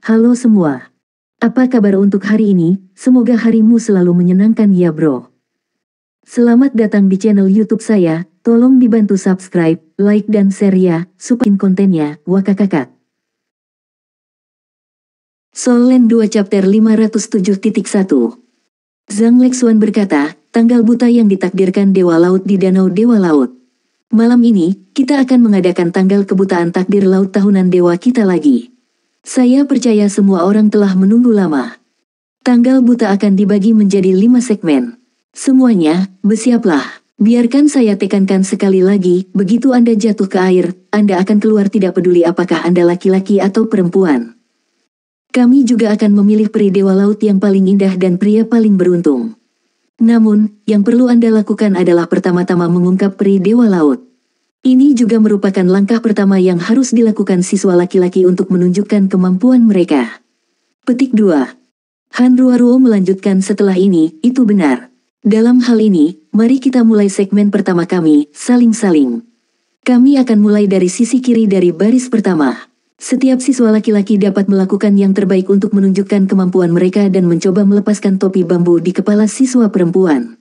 Halo semua. Apa kabar untuk hari ini? Semoga harimu selalu menyenangkan ya bro. Selamat datang di channel YouTube saya. Tolong dibantu subscribe, like dan share ya, supaya kontennya, wakakakak. Soul Land 2 Chapter 507.1. Zhang Lexuan berkata, tanggal buta yang ditakdirkan Dewa Laut di Danau Dewa Laut. Malam ini, kita akan mengadakan tanggal kebutaan takdir laut tahunan dewa kita lagi. Saya percaya semua orang telah menunggu lama. Tanggal buta akan dibagi menjadi 5 segmen. Semuanya, bersiaplah. Biarkan saya tekankan sekali lagi, begitu Anda jatuh ke air, Anda akan keluar tidak peduli apakah Anda laki-laki atau perempuan. Kami juga akan memilih peri Dewa Laut yang paling indah dan pria paling beruntung. Namun, yang perlu Anda lakukan adalah pertama-tama mengungkap peri Dewa Laut. Ini juga merupakan langkah pertama yang harus dilakukan siswa laki-laki untuk menunjukkan kemampuan mereka. Petik 2. Han Ruaruo melanjutkan setelah ini, itu benar. Dalam hal ini, mari kita mulai segmen pertama kami, saling-saling. Kami akan mulai dari sisi kiri dari baris pertama. Setiap siswa laki-laki dapat melakukan yang terbaik untuk menunjukkan kemampuan mereka dan mencoba melepaskan topi bambu di kepala siswa perempuan.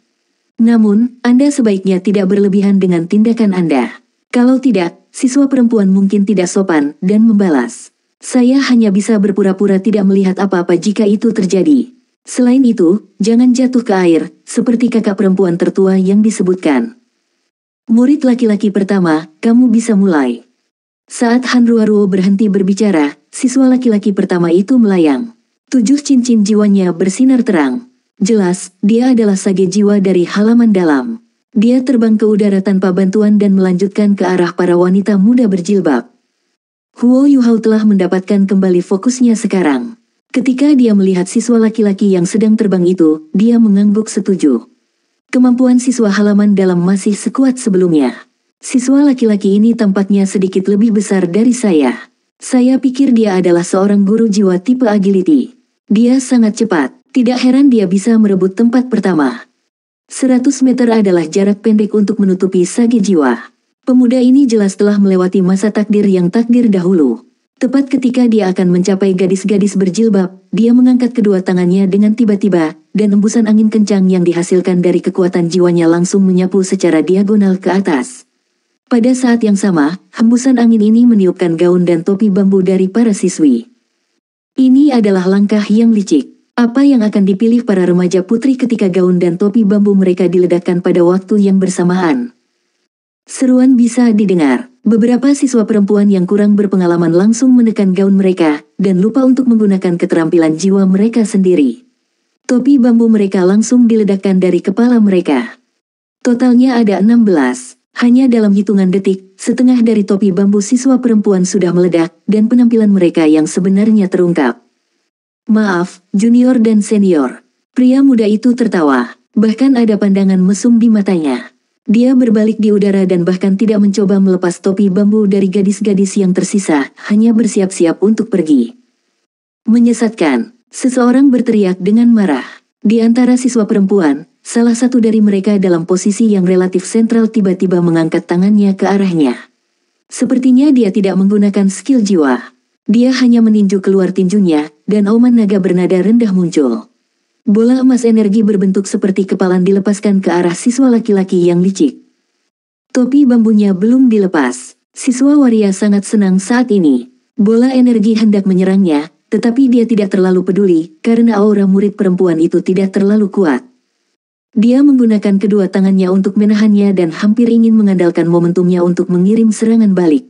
Namun, Anda sebaiknya tidak berlebihan dengan tindakan Anda. Kalau tidak, siswa perempuan mungkin tidak sopan dan membalas. Saya hanya bisa berpura-pura tidak melihat apa-apa jika itu terjadi. Selain itu, jangan jatuh ke air, seperti kakak perempuan tertua yang disebutkan. Murid laki-laki pertama, kamu bisa mulai. Saat Han Ruaruo berhenti berbicara, siswa laki-laki pertama itu melayang. 7 cincin jiwanya bersinar terang. Jelas, dia adalah sage jiwa dari halaman dalam. Dia terbang ke udara tanpa bantuan dan melanjutkan ke arah para wanita muda berjilbab. Huo Yuhao telah mendapatkan kembali fokusnya sekarang. Ketika dia melihat siswa laki-laki yang sedang terbang itu, dia mengangguk setuju. Kemampuan siswa halaman dalam masih sekuat sebelumnya. Siswa laki-laki ini tampaknya sedikit lebih besar dari saya. Saya pikir dia adalah seorang guru jiwa tipe agility. Dia sangat cepat, tidak heran dia bisa merebut tempat pertama. 100 meter adalah jarak pendek untuk menutupi sage jiwa. Pemuda ini jelas telah melewati masa takdir yang takdir dahulu. Tepat ketika dia akan mencapai gadis-gadis berjilbab, dia mengangkat kedua tangannya dengan tiba-tiba, dan embusan angin kencang yang dihasilkan dari kekuatan jiwanya langsung menyapu secara diagonal ke atas. Pada saat yang sama, hembusan angin ini meniupkan gaun dan topi bambu dari para siswi. Ini adalah langkah yang licik. Apa yang akan dipilih para remaja putri ketika gaun dan topi bambu mereka diledakkan pada waktu yang bersamaan? Seruan bisa didengar. Beberapa siswa perempuan yang kurang berpengalaman langsung menekan gaun mereka, dan lupa untuk menggunakan keterampilan jiwa mereka sendiri. Topi bambu mereka langsung diledakkan dari kepala mereka. Totalnya ada 16. Hanya dalam hitungan detik, setengah dari topi bambu siswa perempuan sudah meledak, dan penampilan mereka yang sebenarnya terungkap. Maaf, junior dan senior. Pria muda itu tertawa. Bahkan ada pandangan mesum di matanya. Dia berbalik di udara dan bahkan tidak mencoba melepas topi bambu dari gadis-gadis yang tersisa, hanya bersiap-siap untuk pergi. Menyesatkan, seseorang berteriak dengan marah. Di antara siswa perempuan, salah satu dari mereka dalam posisi yang relatif sentral tiba-tiba mengangkat tangannya ke arahnya. Sepertinya dia tidak menggunakan skill jiwa. Dia hanya meninju keluar tinjunya, dan auman naga bernada rendah muncul. Bola emas energi berbentuk seperti kepalan dilepaskan ke arah siswa laki-laki yang licik. Topi bambunya belum dilepas. Siswa waria sangat senang saat ini. Bola energi hendak menyerangnya, tetapi dia tidak terlalu peduli, karena aura murid perempuan itu tidak terlalu kuat. Dia menggunakan kedua tangannya untuk menahannya dan hampir ingin mengandalkan momentumnya untuk mengirim serangan balik.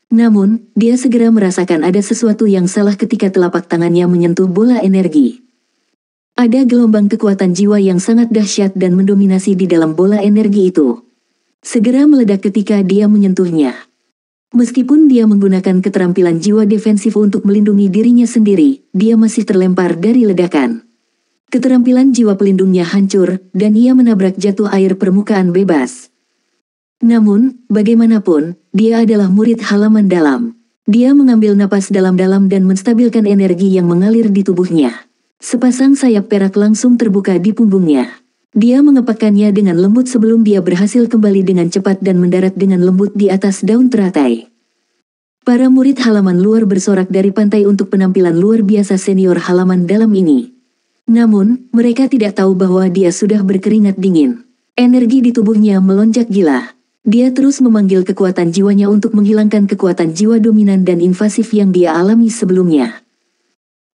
Namun, dia segera merasakan ada sesuatu yang salah ketika telapak tangannya menyentuh bola energi. Ada gelombang kekuatan jiwa yang sangat dahsyat dan mendominasi di dalam bola energi itu. Segera meledak ketika dia menyentuhnya. Meskipun dia menggunakan keterampilan jiwa defensif untuk melindungi dirinya sendiri, dia masih terlempar dari ledakan. Keterampilan jiwa pelindungnya hancur, dan ia menabrak jatuh air permukaan bebas. Namun, bagaimanapun, dia adalah murid halaman dalam. Dia mengambil napas dalam-dalam dan menstabilkan energi yang mengalir di tubuhnya. Sepasang sayap perak langsung terbuka di punggungnya. Dia mengepakkannya dengan lembut sebelum dia berhasil kembali dengan cepat dan mendarat dengan lembut di atas daun teratai. Para murid halaman luar bersorak dari pantai untuk penampilan luar biasa senior halaman dalam ini. Namun, mereka tidak tahu bahwa dia sudah berkeringat dingin. Energi di tubuhnya melonjak gila. Dia terus memanggil kekuatan jiwanya untuk menghilangkan kekuatan jiwa dominan dan invasif yang dia alami sebelumnya.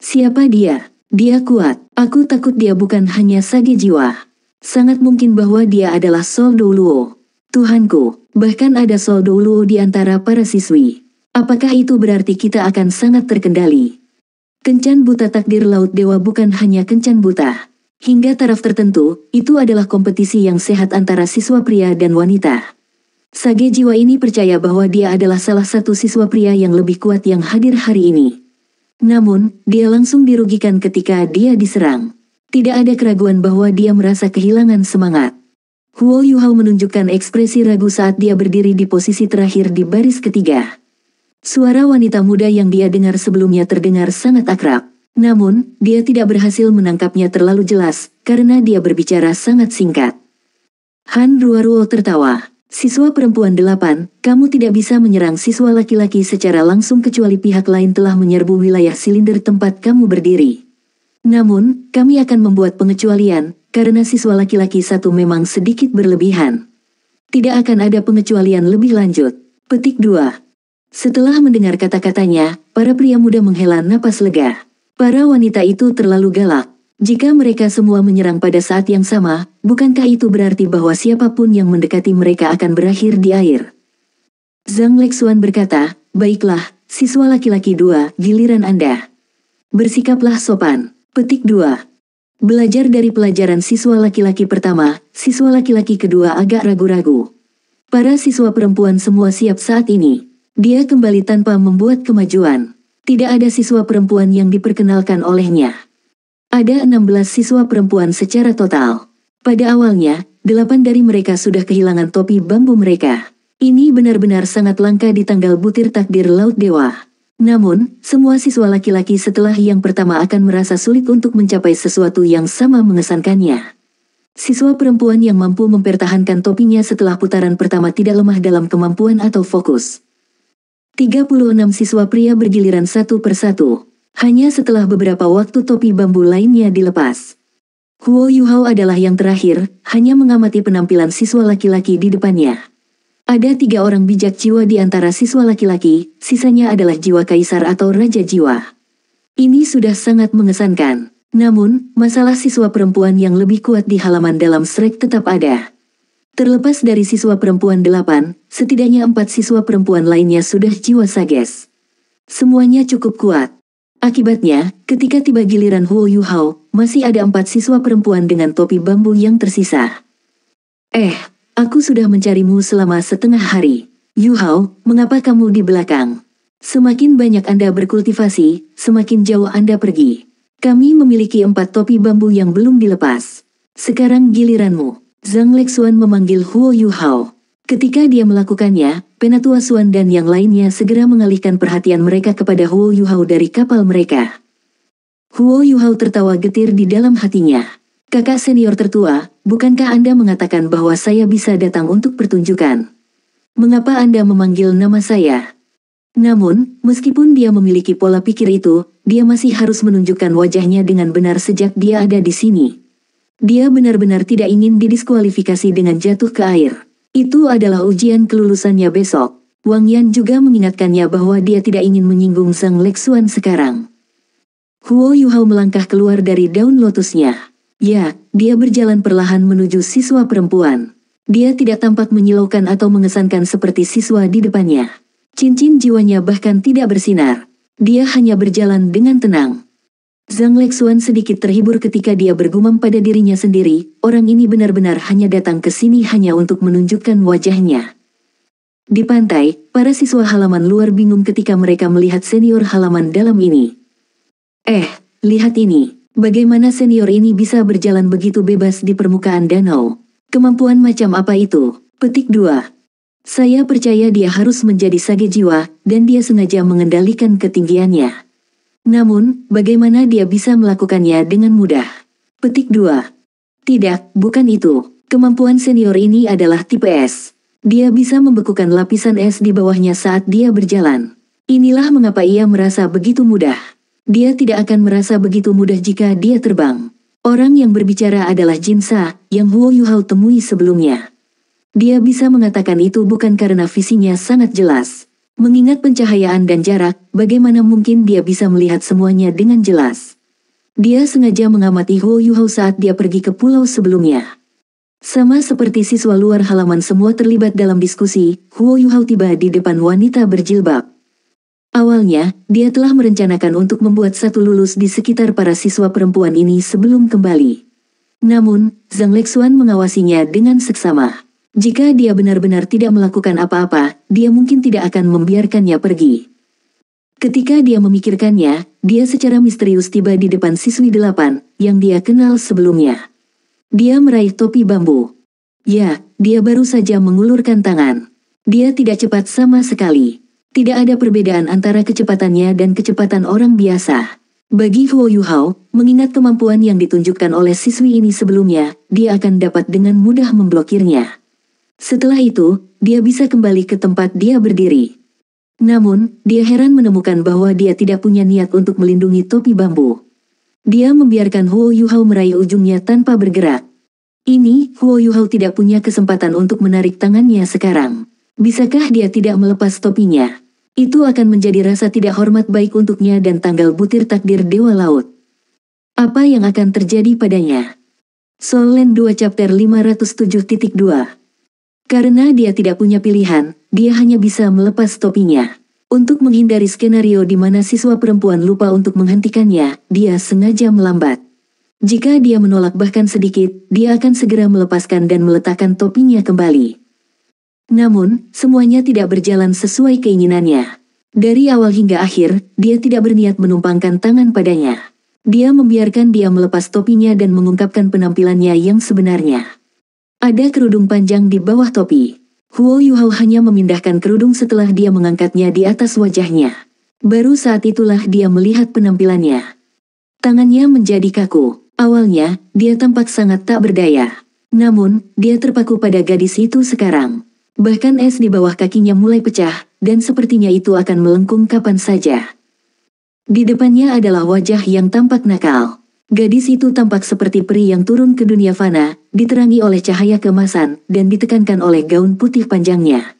Siapa dia? Dia kuat. Aku takut dia bukan hanya sage jiwa. Sangat mungkin bahwa dia adalah Sol Douluo. Tuhanku, bahkan ada Sol Douluo di antara para siswi. Apakah itu berarti kita akan sangat terkendali? Kencan buta takdir Laut Dewa bukan hanya kencan buta. Hingga taraf tertentu, itu adalah kompetisi yang sehat antara siswa pria dan wanita. Sage jiwa ini percaya bahwa dia adalah salah satu siswa pria yang lebih kuat yang hadir hari ini. Namun, dia langsung dirugikan ketika dia diserang. Tidak ada keraguan bahwa dia merasa kehilangan semangat. Huo Yuhao menunjukkan ekspresi ragu saat dia berdiri di posisi terakhir di baris ketiga. Suara wanita muda yang dia dengar sebelumnya terdengar sangat akrab. Namun, dia tidak berhasil menangkapnya terlalu jelas, karena dia berbicara sangat singkat. Han Ruoruo tertawa. Siswa perempuan 8, kamu tidak bisa menyerang siswa laki-laki secara langsung kecuali pihak lain telah menyerbu wilayah silinder tempat kamu berdiri. Namun, kami akan membuat pengecualian, karena siswa laki-laki satu memang sedikit berlebihan. Tidak akan ada pengecualian lebih lanjut. Petik 2. Setelah mendengar kata-katanya, para pria muda menghela napas lega. Para wanita itu terlalu galak. Jika mereka semua menyerang pada saat yang sama, bukankah itu berarti bahwa siapapun yang mendekati mereka akan berakhir di air? Zhang Lexuan berkata, baiklah, siswa laki-laki 2, giliran Anda. Bersikaplah sopan. Petik 2. Belajar dari pelajaran siswa laki-laki pertama, siswa laki-laki kedua agak ragu-ragu. Para siswa perempuan semua siap saat ini. Dia kembali tanpa membuat kemajuan. Tidak ada siswa perempuan yang diperkenalkan olehnya. Ada 16 siswa perempuan secara total. Pada awalnya, 8 dari mereka sudah kehilangan topi bambu mereka. Ini benar-benar sangat langka di tanggal butir takdir Laut Dewa. Namun, semua siswa laki-laki setelah yang pertama akan merasa sulit untuk mencapai sesuatu yang sama mengesankannya. Siswa perempuan yang mampu mempertahankan topinya setelah putaran pertama tidak lemah dalam kemampuan atau fokus. 36 siswa pria bergiliran satu persatu. Hanya setelah beberapa waktu topi bambu lainnya dilepas. Huo Yuhao adalah yang terakhir, hanya mengamati penampilan siswa laki-laki di depannya. Ada 3 orang bijak jiwa di antara siswa laki-laki, sisanya adalah jiwa kaisar atau raja jiwa. Ini sudah sangat mengesankan. Namun, masalah siswa perempuan yang lebih kuat di halaman dalam Shrek tetap ada. Terlepas dari siswa perempuan 8, setidaknya 4 siswa perempuan lainnya sudah jiwa sages. Semuanya cukup kuat. Akibatnya, ketika tiba giliran Huo Yuhao, masih ada 4 siswa perempuan dengan topi bambu yang tersisa. Aku sudah mencarimu selama setengah hari. Yuhao, mengapa kamu di belakang? Semakin banyak Anda berkultivasi, semakin jauh Anda pergi. Kami memiliki 4 topi bambu yang belum dilepas. Sekarang giliranmu. Zhang Lexuan memanggil Huo Yuhao. Ketika dia melakukannya, Penatua Xuan dan yang lainnya segera mengalihkan perhatian mereka kepada Huo Yuhao dari kapal mereka. Huo Yuhao tertawa getir di dalam hatinya. Kakak senior tertua, bukankah Anda mengatakan bahwa saya bisa datang untuk pertunjukan? Mengapa Anda memanggil nama saya? Namun, meskipun dia memiliki pola pikir itu, dia masih harus menunjukkan wajahnya dengan benar sejak dia ada di sini. Dia benar-benar tidak ingin didiskualifikasi dengan jatuh ke air. Itu adalah ujian kelulusannya besok. Wang Yan juga mengingatkannya bahwa dia tidak ingin menyinggung Zhang Lexuan sekarang. Huo Yuhao melangkah keluar dari daun lotusnya. Ya, dia berjalan perlahan menuju siswa perempuan. Dia tidak tampak menyilaukan atau mengesankan seperti siswa di depannya. Cincin jiwanya bahkan tidak bersinar. Dia hanya berjalan dengan tenang. Zhang Lexuan sedikit terhibur ketika dia bergumam pada dirinya sendiri, orang ini benar-benar hanya datang ke sini hanya untuk menunjukkan wajahnya. Di pantai, para siswa halaman luar bingung ketika mereka melihat senior halaman dalam ini. Lihat ini. Bagaimana senior ini bisa berjalan begitu bebas di permukaan danau? Kemampuan macam apa itu? Petik 2. Saya percaya dia harus menjadi sage jiwa, dan dia sengaja mengendalikan ketinggiannya. Namun, bagaimana dia bisa melakukannya dengan mudah? Petik 2. Tidak, bukan itu. Kemampuan senior ini adalah tipe S. Dia bisa membekukan lapisan es di bawahnya saat dia berjalan. Inilah mengapa ia merasa begitu mudah. Dia tidak akan merasa begitu mudah jika dia terbang. Orang yang berbicara adalah Jinsa, yang Huo Yuhao temui sebelumnya. Dia bisa mengatakan itu bukan karena visinya sangat jelas. Mengingat pencahayaan dan jarak, bagaimana mungkin dia bisa melihat semuanya dengan jelas? Dia sengaja mengamati Huo Yuhao saat dia pergi ke pulau sebelumnya. Sama seperti siswa luar halaman semua terlibat dalam diskusi, Huo Yuhao tiba di depan wanita berjilbab. Awalnya, dia telah merencanakan untuk membuat satu lulus di sekitar para siswa perempuan ini sebelum kembali. Namun, Zhang Lexuan mengawasinya dengan seksama. Jika dia benar-benar tidak melakukan apa-apa, dia mungkin tidak akan membiarkannya pergi. Ketika dia memikirkannya, dia secara misterius tiba di depan siswi 8, yang dia kenal sebelumnya. Dia meraih topi bambu. Ya, dia baru saja mengulurkan tangan. Dia tidak cepat sama sekali. Tidak ada perbedaan antara kecepatannya dan kecepatan orang biasa. Bagi Huo Yuhao, mengingat kemampuan yang ditunjukkan oleh siswi ini sebelumnya, dia akan dapat dengan mudah memblokirnya. Setelah itu, dia bisa kembali ke tempat dia berdiri. Namun, dia heran menemukan bahwa dia tidak punya niat untuk melindungi topi bambu. Dia membiarkan Huo Yuhao meraih ujungnya tanpa bergerak. Ini, Huo Yuhao tidak punya kesempatan untuk menarik tangannya sekarang. Bisakah dia tidak melepas topinya? Itu akan menjadi rasa tidak hormat baik untuknya dan tanggal butir takdir Dewa Laut. Apa yang akan terjadi padanya? Soul Land 2 Chapter 507.2. Karena dia tidak punya pilihan, dia hanya bisa melepas topinya. Untuk menghindari skenario di mana siswa perempuan lupa untuk menghentikannya, dia sengaja melambat. Jika dia menolak bahkan sedikit, dia akan segera melepaskan dan meletakkan topinya kembali. Namun, semuanya tidak berjalan sesuai keinginannya. Dari awal hingga akhir, dia tidak berniat menumpangkan tangan padanya. Dia membiarkan dia melepas topinya dan mengungkapkan penampilannya yang sebenarnya. Ada kerudung panjang di bawah topi. Huo Yuhao hanya memindahkan kerudung setelah dia mengangkatnya di atas wajahnya. Baru saat itulah dia melihat penampilannya. Tangannya menjadi kaku. Awalnya, dia tampak sangat tak berdaya. Namun, dia terpaku pada gadis itu sekarang. Bahkan es di bawah kakinya mulai pecah, dan sepertinya itu akan melengkung kapan saja. Di depannya adalah wajah yang tampak nakal. Gadis itu tampak seperti peri yang turun ke dunia fana, diterangi oleh cahaya keemasan, dan ditekankan oleh gaun putih panjangnya.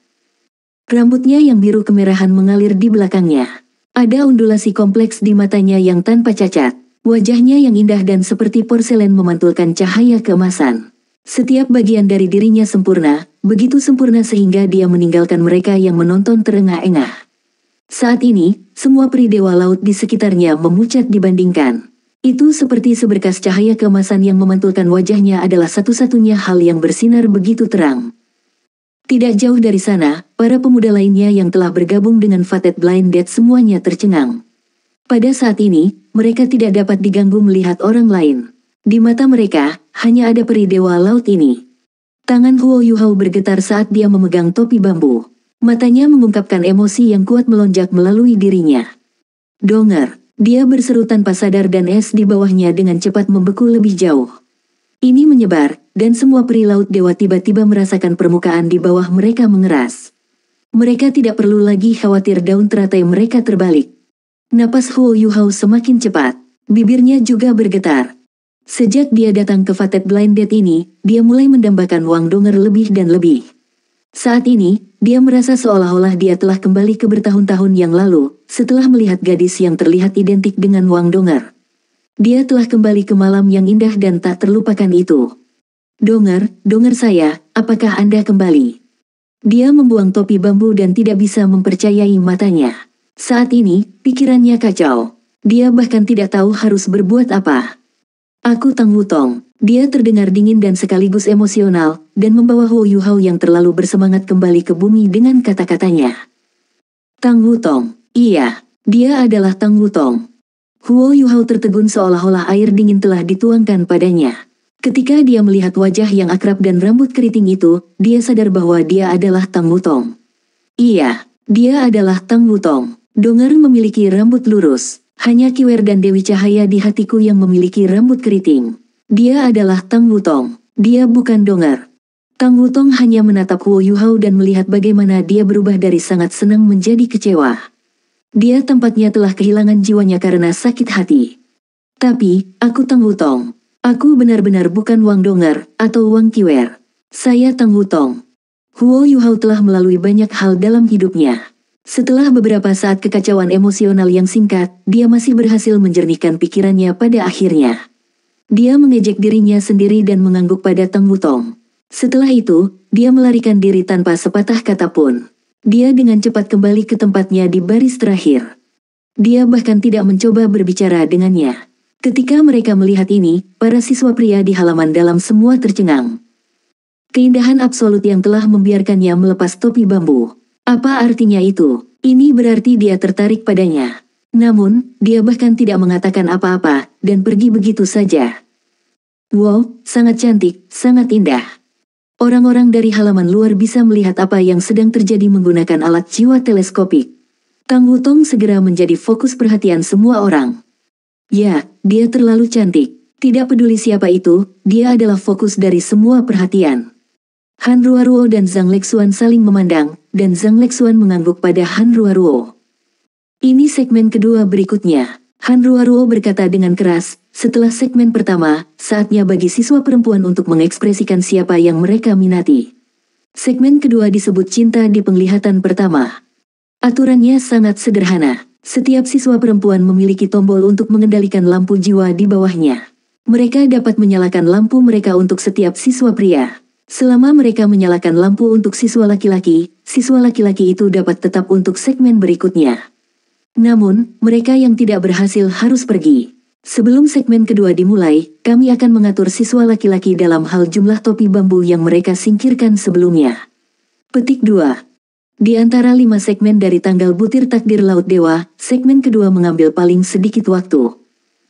Rambutnya yang biru kemerahan mengalir di belakangnya. Ada undulasi kompleks di matanya yang tanpa cacat. Wajahnya yang indah dan seperti porselen memantulkan cahaya keemasan. Setiap bagian dari dirinya sempurna, begitu sempurna sehingga dia meninggalkan mereka yang menonton terengah-engah. Saat ini, semua peri Dewa Laut di sekitarnya memucat dibandingkan. Itu seperti seberkas cahaya keemasan yang memantulkan wajahnya adalah satu-satunya hal yang bersinar begitu terang. Tidak jauh dari sana, para pemuda lainnya yang telah bergabung dengan Fated Blinded semuanya tercengang. Pada saat ini, mereka tidak dapat diganggu melihat orang lain. Di mata mereka, hanya ada peri Dewa Laut ini. Tangan Huo Yuhao bergetar saat dia memegang topi bambu. Matanya mengungkapkan emosi yang kuat melonjak melalui dirinya. Donger. Dia berseru tanpa sadar dan es di bawahnya dengan cepat membeku lebih jauh. Ini menyebar, dan semua peri laut dewa tiba-tiba merasakan permukaan di bawah mereka mengeras. Mereka tidak perlu lagi khawatir daun teratai mereka terbalik. Napas Huo Yuhao semakin cepat, bibirnya juga bergetar. Sejak dia datang ke Fated Blinded ini, dia mulai mendambakan Wang Donger lebih dan lebih. Saat ini, dia merasa seolah-olah dia telah kembali ke bertahun-tahun yang lalu, setelah melihat gadis yang terlihat identik dengan Wang Donger. Dia telah kembali ke malam yang indah dan tak terlupakan itu. Donger saya, apakah Anda kembali? Dia membuang topi bambu dan tidak bisa mempercayai matanya. Saat ini, pikirannya kacau. Dia bahkan tidak tahu harus berbuat apa. Aku Tang Wutong. Dia terdengar dingin dan sekaligus emosional, dan membawa Huo Yuhao yang terlalu bersemangat kembali ke bumi dengan kata-katanya. Tang Wutong, iya, dia adalah Tang Wutong. Huo Yuhao tertegun seolah-olah air dingin telah dituangkan padanya. Ketika dia melihat wajah yang akrab dan rambut keriting itu, dia sadar bahwa dia adalah Tang Wutong. Iya, dia adalah Tang Wutong. Donger memiliki rambut lurus, hanya Kiwer dan Dewi Cahaya di hatiku yang memiliki rambut keriting. Dia adalah Tang Wutong. Dia bukan Donger. Tang Wutong hanya menatap Huo Yuhao dan melihat bagaimana dia berubah dari sangat senang menjadi kecewa. Dia tampaknya telah kehilangan jiwanya karena sakit hati. Tapi, aku Tang Wutong. Aku benar-benar bukan Wang Donger atau Wang Qiwer. Saya Tang Wutong. Huo Yuhao telah melalui banyak hal dalam hidupnya. Setelah beberapa saat kekacauan emosional yang singkat, dia masih berhasil menjernihkan pikirannya pada akhirnya. Dia mengejek dirinya sendiri dan mengangguk pada Tang Wutong. Setelah itu, dia melarikan diri tanpa sepatah kata pun. Dia dengan cepat kembali ke tempatnya di baris terakhir. Dia bahkan tidak mencoba berbicara dengannya. Ketika mereka melihat ini, para siswa pria di halaman dalam semua tercengang. Keindahan absolut yang telah membiarkannya melepas topi bambu. Apa artinya itu? Ini berarti dia tertarik padanya. Namun, dia bahkan tidak mengatakan apa-apa, dan pergi begitu saja. Wow, sangat cantik, sangat indah. Orang-orang dari halaman luar bisa melihat apa yang sedang terjadi menggunakan alat jiwa teleskopik. Tang Wutong segera menjadi fokus perhatian semua orang. Ya, dia terlalu cantik. Tidak peduli siapa itu, dia adalah fokus dari semua perhatian. Han Ruoruo dan Zhang Lexuan saling memandang, dan Zhang Lexuan mengangguk pada Han Ruoruo. Ini segmen kedua berikutnya. Han Ruoruo berkata dengan keras, setelah segmen pertama, saatnya bagi siswa perempuan untuk mengekspresikan siapa yang mereka minati. Segmen kedua disebut cinta di penglihatan pertama. Aturannya sangat sederhana. Setiap siswa perempuan memiliki tombol untuk mengendalikan lampu jiwa di bawahnya. Mereka dapat menyalakan lampu mereka untuk setiap siswa pria. Selama mereka menyalakan lampu untuk siswa laki-laki itu dapat tetap untuk segmen berikutnya. Namun, mereka yang tidak berhasil harus pergi. Sebelum segmen kedua dimulai, kami akan mengatur siswa laki-laki dalam hal jumlah topi bambu yang mereka singkirkan sebelumnya. Petik 2. Di antara 5 segmen dari tanggal butir takdir Laut Dewa, segmen kedua mengambil paling sedikit waktu.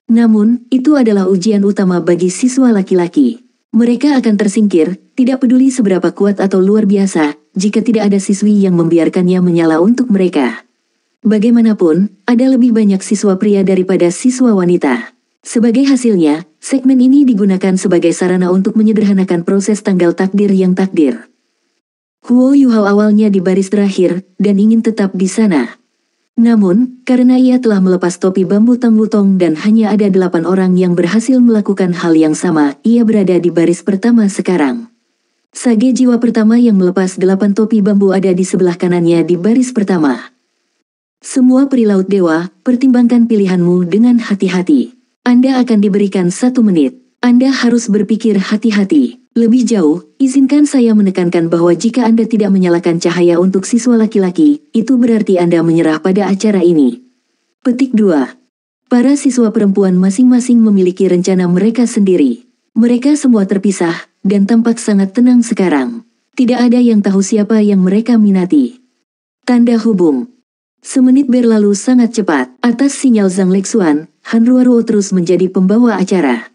Namun, itu adalah ujian utama bagi siswa laki-laki. Mereka akan tersingkir, tidak peduli seberapa kuat atau luar biasa, jika tidak ada siswi yang membiarkannya menyala untuk mereka. Bagaimanapun, ada lebih banyak siswa pria daripada siswa wanita. Sebagai hasilnya, segmen ini digunakan sebagai sarana untuk menyederhanakan proses tanggal takdir yang takdir. Huo Yuhao awalnya di baris terakhir, dan ingin tetap di sana. Namun, karena ia telah melepas topi bambu Tang Wutong dan hanya ada 8 orang yang berhasil melakukan hal yang sama, ia berada di baris pertama sekarang. Sage jiwa pertama yang melepas 8 topi bambu ada di sebelah kanannya di baris pertama. Semua peri Laut Dewa, pertimbangkan pilihanmu dengan hati-hati. Anda akan diberikan 1 menit. Anda harus berpikir hati-hati. Lebih jauh, izinkan saya menekankan bahwa jika Anda tidak menyalakan cahaya untuk siswa laki-laki, itu berarti Anda menyerah pada acara ini. Petik 2. Para siswa perempuan masing-masing memiliki rencana mereka sendiri. Mereka semua terpisah, dan tampak sangat tenang sekarang. Tidak ada yang tahu siapa yang mereka minati. Tanda hubung. Semenit berlalu sangat cepat. Atas sinyal Zhang Lexuan, Han Ruoruo terus menjadi pembawa acara.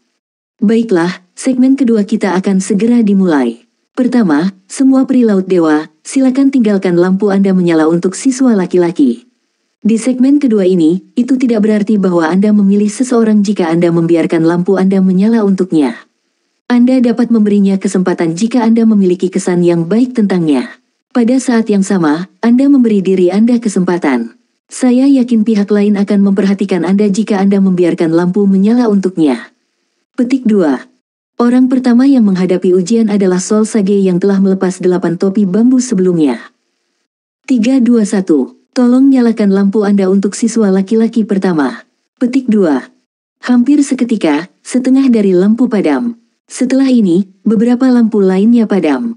Baiklah, segmen kedua kita akan segera dimulai. Pertama, semua peri Laut Dewa, silakan tinggalkan lampu Anda menyala untuk siswa laki-laki. Di segmen kedua ini, itu tidak berarti bahwa Anda memilih seseorang jika Anda membiarkan lampu Anda menyala untuknya. Anda dapat memberinya kesempatan jika Anda memiliki kesan yang baik tentangnya. Pada saat yang sama, Anda memberi diri Anda kesempatan. Saya yakin pihak lain akan memperhatikan Anda jika Anda membiarkan lampu menyala untuknya. Petik 2. Orang pertama yang menghadapi ujian adalah Sol Sage yang telah melepas 8 topi bambu sebelumnya. 3, 2, 1. Tolong nyalakan lampu Anda untuk siswa laki-laki pertama. Petik 2. Hampir seketika, setengah dari lampu padam. Setelah ini, beberapa lampu lainnya padam.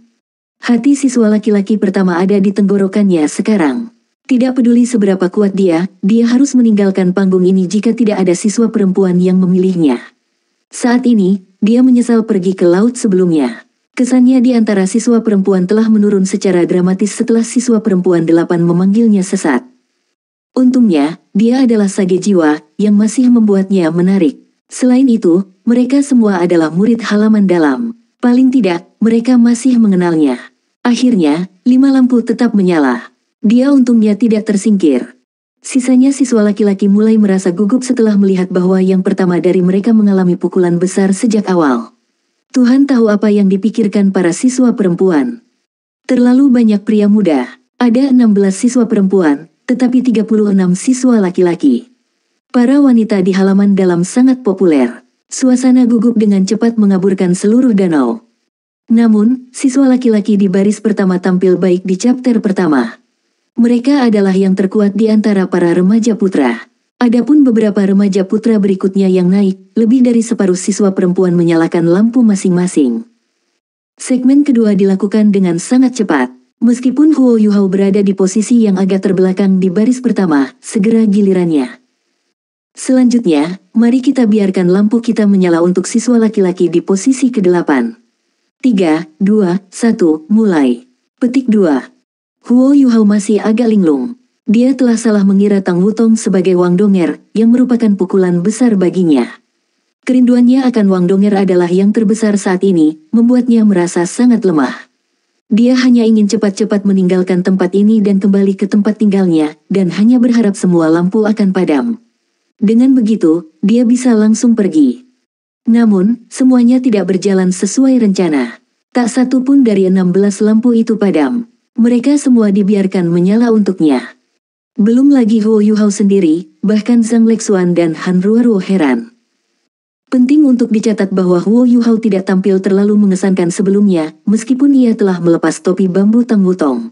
Hati siswa laki-laki pertama ada di tenggorokannya sekarang. Tidak peduli seberapa kuat dia harus meninggalkan panggung ini jika tidak ada siswa perempuan yang memilihnya. Saat ini, dia menyesal pergi ke laut sebelumnya. Kesannya di antara siswa perempuan telah menurun secara dramatis setelah siswa perempuan 8 memanggilnya sesat. Untungnya, dia adalah sage jiwa yang masih membuatnya menarik. Selain itu, mereka semua adalah murid halaman dalam. Paling tidak, mereka masih mengenalnya. Akhirnya, 5 lampu tetap menyala. Dia untungnya tidak tersingkir. Sisanya siswa laki-laki mulai merasa gugup setelah melihat bahwa yang pertama dari mereka mengalami pukulan besar sejak awal. Tuhan tahu apa yang dipikirkan para siswa perempuan. Terlalu banyak pria muda. Ada 16 siswa perempuan, tetapi 36 siswa laki-laki. Para wanita di halaman dalam sangat populer. Suasana gugup dengan cepat mengaburkan seluruh danau. Namun, siswa laki-laki di baris pertama tampil baik di chapter pertama. Mereka adalah yang terkuat di antara para remaja putra. Adapun beberapa remaja putra berikutnya yang naik, lebih dari separuh siswa perempuan menyalakan lampu masing-masing. Segmen kedua dilakukan dengan sangat cepat. Meskipun Huo Yuhao berada di posisi yang agak terbelakang di baris pertama, segera gilirannya. Selanjutnya, mari kita biarkan lampu kita menyala untuk siswa laki-laki di posisi ke-8. 3, 2, 1, mulai. Petik 2. Huo Yuhao masih agak linglung. Dia telah salah mengira Tang Wutong sebagai Wang Donger, yang merupakan pukulan besar baginya. Kerinduannya akan Wang Donger adalah yang terbesar saat ini, membuatnya merasa sangat lemah. Dia hanya ingin cepat-cepat meninggalkan tempat ini dan kembali ke tempat tinggalnya, dan hanya berharap semua lampu akan padam. Dengan begitu, dia bisa langsung pergi. Namun, semuanya tidak berjalan sesuai rencana. Tak satu pun dari 16 lampu itu padam. Mereka semua dibiarkan menyala untuknya. Belum lagi Huo Yuhao sendiri, bahkan Zhang Lexuan dan Han Ruoruo heran. Penting untuk dicatat bahwa Huo Yuhao tidak tampil terlalu mengesankan sebelumnya, meskipun ia telah melepas topi bambu Tang Wutong.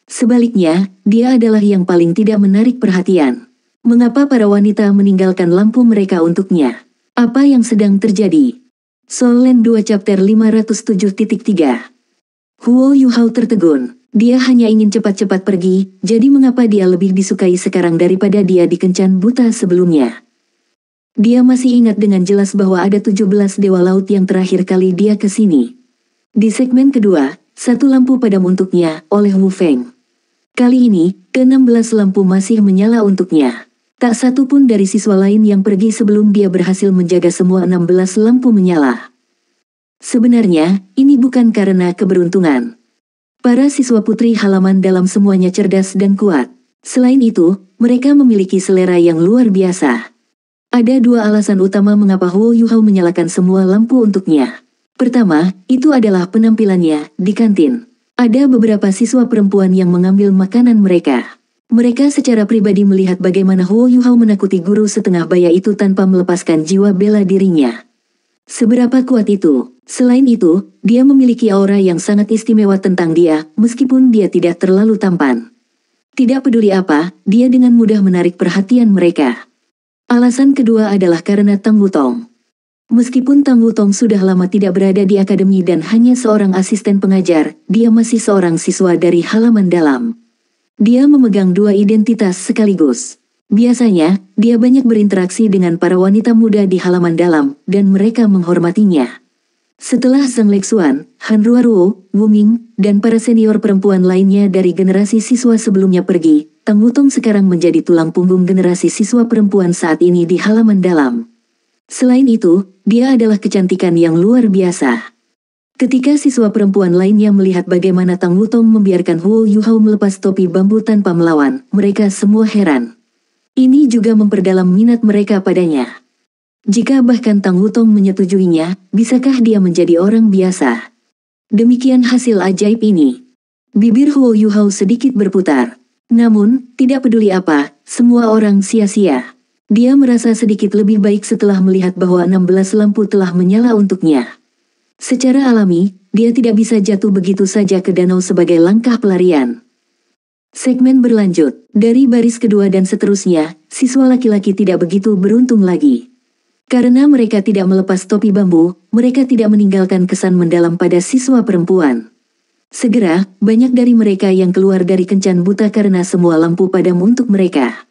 Sebaliknya, dia adalah yang paling tidak menarik perhatian. Mengapa para wanita meninggalkan lampu mereka untuknya? Apa yang sedang terjadi? Soul Land 2 Chapter 507.3. Huo Yuhao tertegun. Dia hanya ingin cepat-cepat pergi, jadi mengapa dia lebih disukai sekarang daripada dia dikencan buta sebelumnya? Dia masih ingat dengan jelas bahwa ada 17 dewa laut yang terakhir kali dia ke sini. Di segmen kedua, satu lampu padam untuknya, oleh Wu Feng. Kali ini, ke-16 lampu masih menyala untuknya. Tak satu pun dari siswa lain yang pergi sebelum dia berhasil menjaga semua 16 lampu menyala. Sebenarnya, ini bukan karena keberuntungan. Para siswa putri halaman dalam semuanya cerdas dan kuat. Selain itu, mereka memiliki selera yang luar biasa. Ada dua alasan utama mengapa Huo Yuhao menyalakan semua lampu untuknya. Pertama, itu adalah penampilannya di kantin. Ada beberapa siswa perempuan yang mengambil makanan mereka. Mereka secara pribadi melihat bagaimana Huo Yuhao menakuti guru setengah baya itu tanpa melepaskan jiwa bela dirinya. Seberapa kuat itu? Selain itu, dia memiliki aura yang sangat istimewa tentang dia, meskipun dia tidak terlalu tampan. Tidak peduli apa, dia dengan mudah menarik perhatian mereka. Alasan kedua adalah karena Tang Wutong. Meskipun Tang Wutong sudah lama tidak berada di akademi dan hanya seorang asisten pengajar, dia masih seorang siswa dari halaman dalam. Dia memegang dua identitas sekaligus. Biasanya, dia banyak berinteraksi dengan para wanita muda di halaman dalam, dan mereka menghormatinya. Setelah Zhang Lexuan, Han Ruoruo, Wu Ming, dan para senior perempuan lainnya dari generasi siswa sebelumnya pergi, Tang Wutong sekarang menjadi tulang punggung generasi siswa perempuan saat ini di halaman dalam. Selain itu, dia adalah kecantikan yang luar biasa. Ketika siswa perempuan lainnya melihat bagaimana Tang Wutong membiarkan Huo Yuhao melepas topi bambu tanpa melawan, mereka semua heran. Ini juga memperdalam minat mereka padanya. Jika bahkan Tang Wutong menyetujuinya, bisakah dia menjadi orang biasa? Demikian hasil ajaib ini. Bibir Huo Yuhao sedikit berputar. Namun, tidak peduli apa, semua orang sia-sia. Dia merasa sedikit lebih baik setelah melihat bahwa 16 lampu telah menyala untuknya. Secara alami, dia tidak bisa jatuh begitu saja ke danau sebagai langkah pelarian. Segmen berlanjut. Dari baris kedua dan seterusnya, siswa laki-laki tidak begitu beruntung lagi. Karena mereka tidak melepas topi bambu, mereka tidak meninggalkan kesan mendalam pada siswa perempuan. Segera, banyak dari mereka yang keluar dari kencan buta karena semua lampu padam untuk mereka.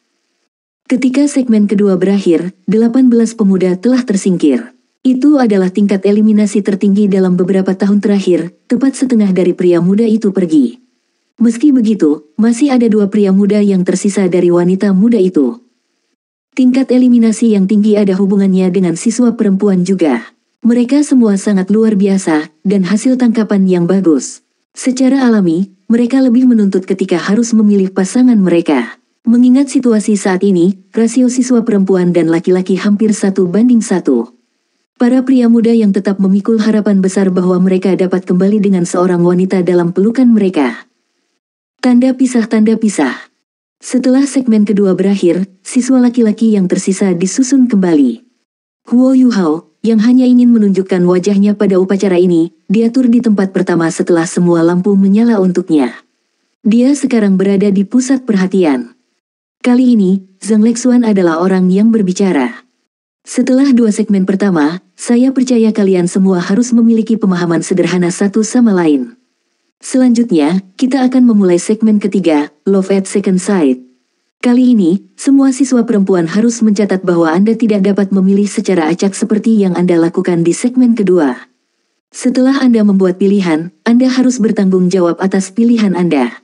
Ketika segmen kedua berakhir, 18 pemuda telah tersingkir. Itu adalah tingkat eliminasi tertinggi dalam beberapa tahun terakhir, tepat setengah dari pria muda itu pergi. Meski begitu, masih ada dua pria muda yang tersisa dari wanita muda itu. Tingkat eliminasi yang tinggi ada hubungannya dengan siswa perempuan juga. Mereka semua sangat luar biasa, dan hasil tangkapan yang bagus. Secara alami, mereka lebih menuntut ketika harus memilih pasangan mereka. Mengingat situasi saat ini, rasio siswa perempuan dan laki-laki hampir 1:1. Para pria muda yang tetap memikul harapan besar bahwa mereka dapat kembali dengan seorang wanita dalam pelukan mereka. Tanda pisah. Setelah segmen kedua berakhir, siswa laki-laki yang tersisa disusun kembali. Huo Yuhao, yang hanya ingin menunjukkan wajahnya pada upacara ini, diatur di tempat pertama setelah semua lampu menyala untuknya. Dia sekarang berada di pusat perhatian. Kali ini, Zhang Lexuan adalah orang yang berbicara. Setelah 2 segmen pertama, saya percaya kalian semua harus memiliki pemahaman sederhana satu sama lain. Selanjutnya, kita akan memulai segmen ketiga, Love at Second Sight. Kali ini, semua siswa perempuan harus mencatat bahwa Anda tidak dapat memilih secara acak seperti yang Anda lakukan di segmen kedua. Setelah Anda membuat pilihan, Anda harus bertanggung jawab atas pilihan Anda.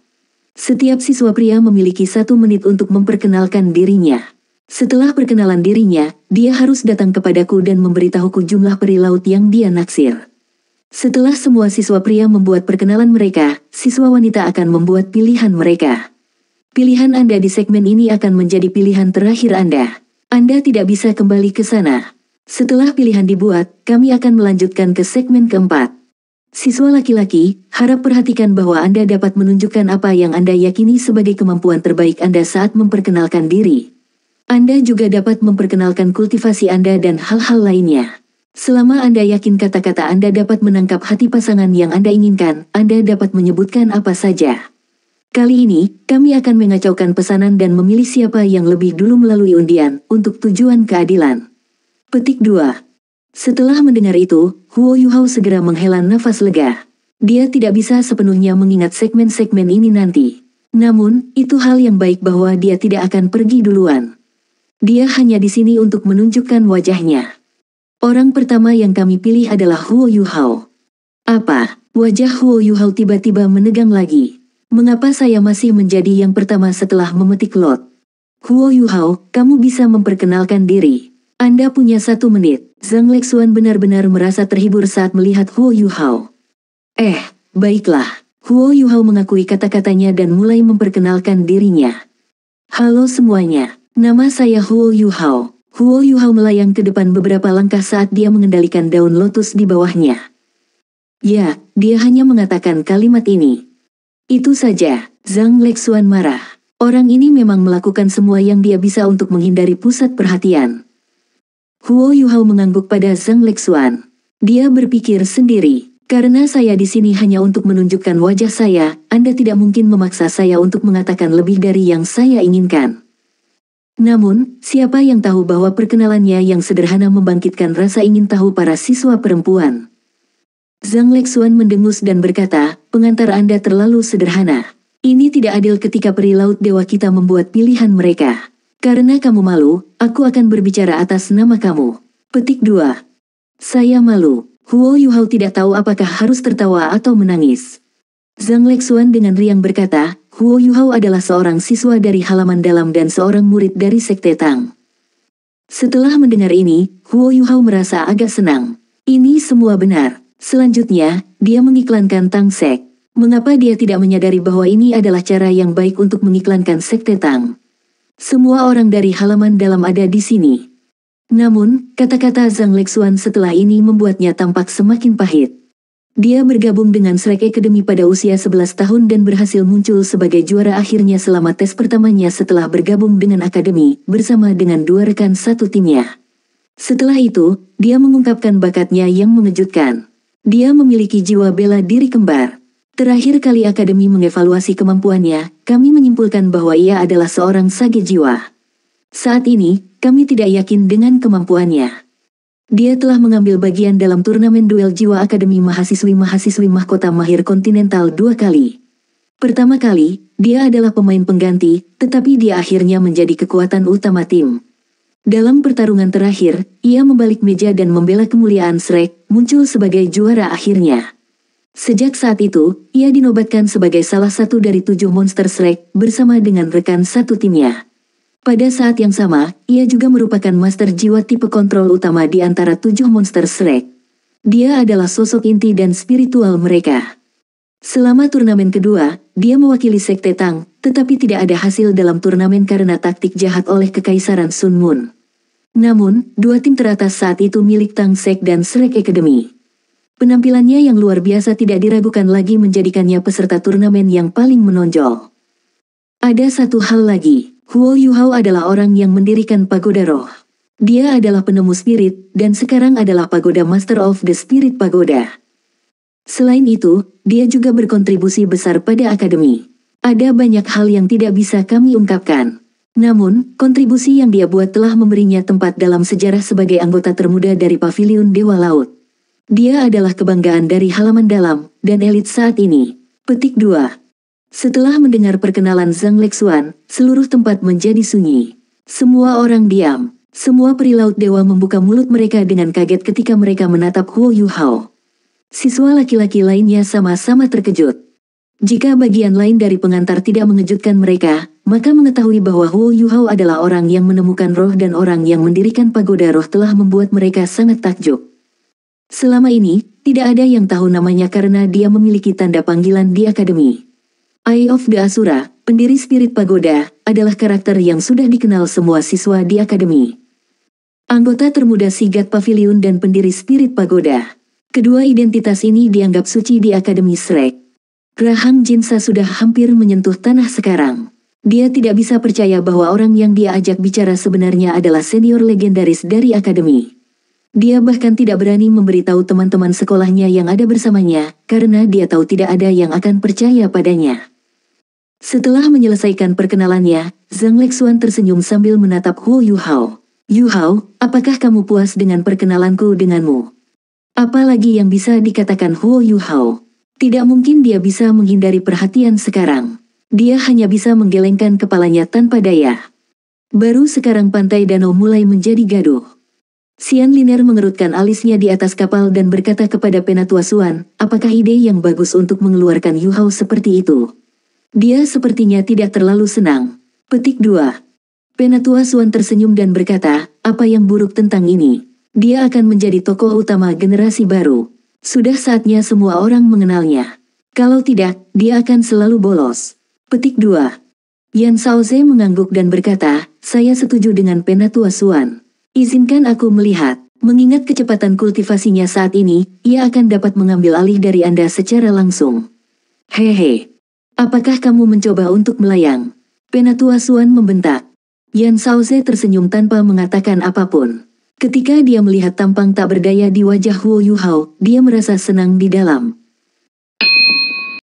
Setiap siswa pria memiliki 1 menit untuk memperkenalkan dirinya. Setelah perkenalan dirinya, dia harus datang kepadaku dan memberitahuku jumlah peri laut yang dia naksir. Setelah semua siswa pria membuat perkenalan mereka, siswa wanita akan membuat pilihan mereka. Pilihan Anda di segmen ini akan menjadi pilihan terakhir Anda. Anda tidak bisa kembali ke sana. Setelah pilihan dibuat, kami akan melanjutkan ke segmen keempat. Siswa laki-laki, harap perhatikan bahwa Anda dapat menunjukkan apa yang Anda yakini sebagai kemampuan terbaik Anda saat memperkenalkan diri. Anda juga dapat memperkenalkan kultivasi Anda dan hal-hal lainnya. Selama Anda yakin kata-kata Anda dapat menangkap hati pasangan yang Anda inginkan, Anda dapat menyebutkan apa saja. Kali ini, kami akan mengacaukan pesanan dan memilih siapa yang lebih dulu melalui undian, untuk tujuan keadilan. Petik 2. Setelah mendengar itu, Huo Yuhao segera menghela nafas lega. Dia tidak bisa sepenuhnya mengingat segmen-segmen ini nanti. Namun, itu hal yang baik bahwa dia tidak akan pergi duluan. Dia hanya di sini untuk menunjukkan wajahnya. Orang pertama yang kami pilih adalah Huo Yuhao. Apa? Wajah Huo Yuhao tiba-tiba menegang lagi. Mengapa saya masih menjadi yang pertama setelah memetik lot? Huo Yuhao, kamu bisa memperkenalkan diri. Anda punya 1 menit. Zhang Lexuan benar-benar merasa terhibur saat melihat Huo Yuhao. Baiklah. Huo Yuhao mengakui kata-katanya dan mulai memperkenalkan dirinya. Halo semuanya, nama saya Huo Yuhao. Huo Yuhao melayang ke depan beberapa langkah saat dia mengendalikan daun lotus di bawahnya. Ya, dia hanya mengatakan kalimat ini. Itu saja, Zhang Lexuan marah. Orang ini memang melakukan semua yang dia bisa untuk menghindari pusat perhatian. Huo Yuhao mengangguk pada Zhang Lexuan. Dia berpikir sendiri, karena saya di sini hanya untuk menunjukkan wajah saya, Anda tidak mungkin memaksa saya untuk mengatakan lebih dari yang saya inginkan. Namun, siapa yang tahu bahwa perkenalannya yang sederhana membangkitkan rasa ingin tahu para siswa perempuan. Zhang Lexuan mendengus dan berkata, pengantar Anda terlalu sederhana. Ini tidak adil ketika peri laut dewa kita membuat pilihan mereka. Karena kamu malu, aku akan berbicara atas nama kamu. Petik 2. Saya malu. Huo Yuhao tidak tahu apakah harus tertawa atau menangis. Zhang Lexuan dengan riang berkata, Huo Yuhao adalah seorang siswa dari halaman dalam dan seorang murid dari Sekte Tang. Setelah mendengar ini, Huo Yuhao merasa agak senang. Ini semua benar. Selanjutnya, dia mengiklankan Tang Sek. Mengapa dia tidak menyadari bahwa ini adalah cara yang baik untuk mengiklankan Sekte Tang? Semua orang dari halaman dalam ada di sini. Namun, kata-kata Zhang Lexuan setelah ini membuatnya tampak semakin pahit. Dia bergabung dengan Shrek Academy pada usia 11 tahun dan berhasil muncul sebagai juara akhirnya selama tes pertamanya setelah bergabung dengan akademi, bersama dengan 2 rekan satu timnya. Setelah itu, dia mengungkapkan bakatnya yang mengejutkan. Dia memiliki jiwa bela diri kembar. Terakhir kali akademi mengevaluasi kemampuannya, kami menyimpulkan bahwa ia adalah seorang sage jiwa. Saat ini, kami tidak yakin dengan kemampuannya. Dia telah mengambil bagian dalam turnamen duel jiwa Akademi Mahasiswi-Mahasiswi Mahkota Mahir Kontinental 2 kali. Pertama kali, dia adalah pemain pengganti, tetapi dia akhirnya menjadi kekuatan utama tim. Dalam pertarungan terakhir, ia membalik meja dan membela kemuliaan Shrek, muncul sebagai juara akhirnya. Sejak saat itu, ia dinobatkan sebagai salah satu dari 7 monster Shrek, bersama dengan rekan satu timnya. Pada saat yang sama, ia juga merupakan master jiwa tipe kontrol utama di antara 7 monster Shrek. Dia adalah sosok inti dan spiritual mereka. Selama turnamen kedua, dia mewakili Sekte Tang, tetapi tidak ada hasil dalam turnamen karena taktik jahat oleh Kekaisaran Sun Moon. Namun, 2 tim teratas saat itu milik Tang Sek dan Shrek Academy. Penampilannya yang luar biasa tidak diragukan lagi menjadikannya peserta turnamen yang paling menonjol. Ada satu hal lagi, Huo Yuhao adalah orang yang mendirikan pagoda roh. Dia adalah penemu spirit, dan sekarang adalah pagoda Master of the Spirit Pagoda. Selain itu, dia juga berkontribusi besar pada akademi. Ada banyak hal yang tidak bisa kami ungkapkan. Namun, kontribusi yang dia buat telah memberinya tempat dalam sejarah sebagai anggota termuda dari Paviliun Dewa Laut. Dia adalah kebanggaan dari halaman dalam, dan elit saat ini. Petik 2. Setelah mendengar perkenalan Zhang Lexuan, seluruh tempat menjadi sunyi. Semua orang diam. Semua peri laut dewa membuka mulut mereka dengan kaget ketika mereka menatap Huo Yuhao. Siswa laki-laki lainnya sama-sama terkejut. Jika bagian lain dari pengantar tidak mengejutkan mereka, maka mengetahui bahwa Huo Yuhao adalah orang yang menemukan roh dan orang yang mendirikan pagoda roh telah membuat mereka sangat takjub. Selama ini, tidak ada yang tahu namanya karena dia memiliki tanda panggilan di akademi. Eye of the Asura, pendiri Spirit Pagoda, adalah karakter yang sudah dikenal semua siswa di akademi. Anggota termuda Sigat Paviliun dan pendiri Spirit Pagoda. Kedua identitas ini dianggap suci di Akademi Shrek. Rahang Jinsa sudah hampir menyentuh tanah sekarang. Dia tidak bisa percaya bahwa orang yang dia ajak bicara sebenarnya adalah senior legendaris dari akademi. Dia bahkan tidak berani memberitahu teman-teman sekolahnya yang ada bersamanya, karena dia tahu tidak ada yang akan percaya padanya. Setelah menyelesaikan perkenalannya, Zhang Lexuan tersenyum sambil menatap Huo Yuhao. Yuhao, apakah kamu puas dengan perkenalanku denganmu? Apalagi yang bisa dikatakan Huo Yuhao? Tidak mungkin dia bisa menghindari perhatian sekarang. Dia hanya bisa menggelengkan kepalanya tanpa daya. Baru sekarang pantai danau mulai menjadi gaduh. Xian Liner mengerutkan alisnya di atas kapal dan berkata kepada Penatua Suan, apakah ide yang bagus untuk mengeluarkan Yuhao seperti itu? Dia sepertinya tidak terlalu senang. Petik 2. Penatua Suan tersenyum dan berkata, apa yang buruk tentang ini? Dia akan menjadi tokoh utama generasi baru. Sudah saatnya semua orang mengenalnya. Kalau tidak, dia akan selalu bolos. Petik 2. Yan Shaoze mengangguk dan berkata, saya setuju dengan Penatua Suan. Izinkan aku melihat. Mengingat kecepatan kultivasinya saat ini, ia akan dapat mengambil alih dari Anda secara langsung. Hehe. Apakah kamu mencoba untuk melayang? Penatua Suan membentak. Yan Shaoze tersenyum tanpa mengatakan apapun. Ketika dia melihat tampang tak berdaya di wajah Huo Yuhao, dia merasa senang di dalam.